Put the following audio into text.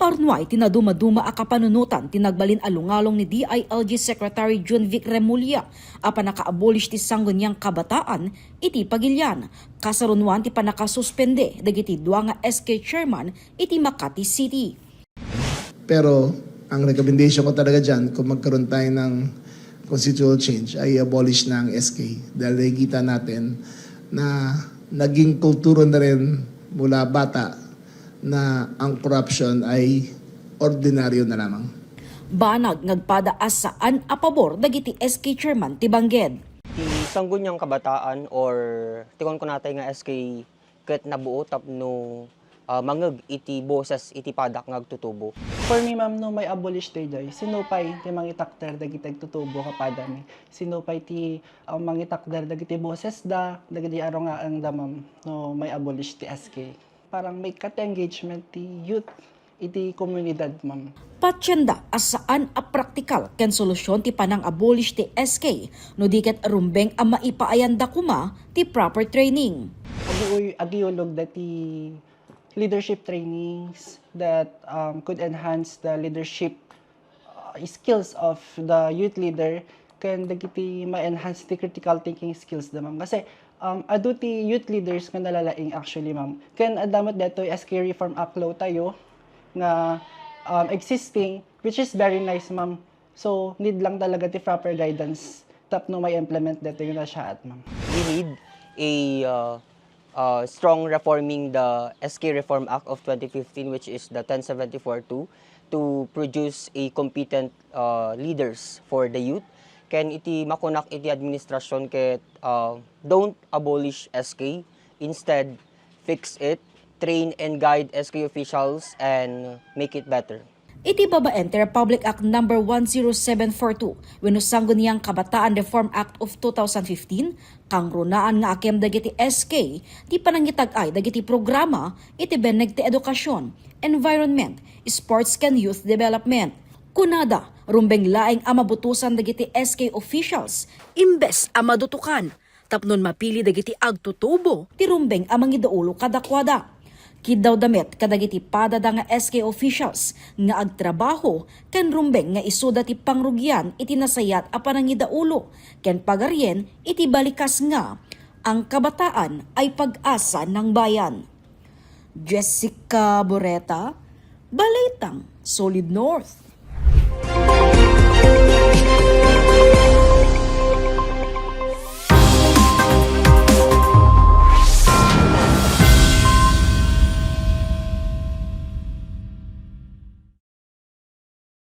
Arnuay tinaduma-duma a kapanunutan tinagbalin alungalong ni DILG Secretary June Vic Remulla apan naka-abolish ti sangguniang kabataan iti pagilyan. Kasarunwan ti panakasuspende dagiti dua nga SK chairman iti Makati City. Pero ang recommendation ko talaga dyan kung magkaroon tayo ng constitutional change ay abolish na ang SK dahil nakikita natin na naging kulturo na rin mula bata na ang corruption ay ordinaryo na lamang. Banag nagpadaas saan a pabor dagiti SK chairman ti Bangged. Ti sangguniang kabataan or tikon ko natay nga SK ket nabuo tapno mangeg iti boses iti padak nga agtutubo. For me, ma'am, no, may abolish tayo dyan. Sinupay ti mangitakter dagiti agtutubo kapadami. Sinupay ti mangitakter dagiti boses dagiti aro nga ang ma'am, no, may abolish ti SK. Parang may engagement ti youth iti komunidad, ma'am. Patyenda asaan a praktikal ken solusyon ti panang abolish ti SK no diket rumbeng a maipaayanda kuma ti proper training. Agiulog dati leadership trainings that could enhance the leadership skills of the youth leader can dagiti ma-enhance the critical thinking skills da ma'am. Kasi adu ti youth leaders nga nalalaing actually ma'am. Ken adamot detoy SK Reform Act law tayo nga existing which is very nice ma'am. So need lang talaga ti proper guidance tapno may implement dito yung na siya at ma'am. We need a strong reforming the SK Reform Act of 2015 which is the 1074-2 to produce a competent leaders for the youth. Ken iti makunak iti administrasyon ket don't abolish SK, instead fix it, train and guide SK officials and make it better. Iti babaen ti Republic Act No. 10742 wenno sangguniang Kabataan Reform Act of 2015 kang runaan nga akem dagiti SK ti panangitag-ay dagiti programa iti beneg ti edukasyon, environment, sports ken youth development. Kunada, rumbeng laeng a mabutusan dagiti SK officials imbes a madutukan tapnon mapili dagiti agtutubo ti rumbeng a mangidaulo kadakwada. Kidaw damit kadagiti padada nga SK officials nga agtrabaho ken rumbeng nga isuda ti pangrugyan iti nasayat a panangidaulo ken pagaryen iti balikas nga ang kabataan ay pag-asa ng bayan. Jessica Boreta, Balitang Solid North.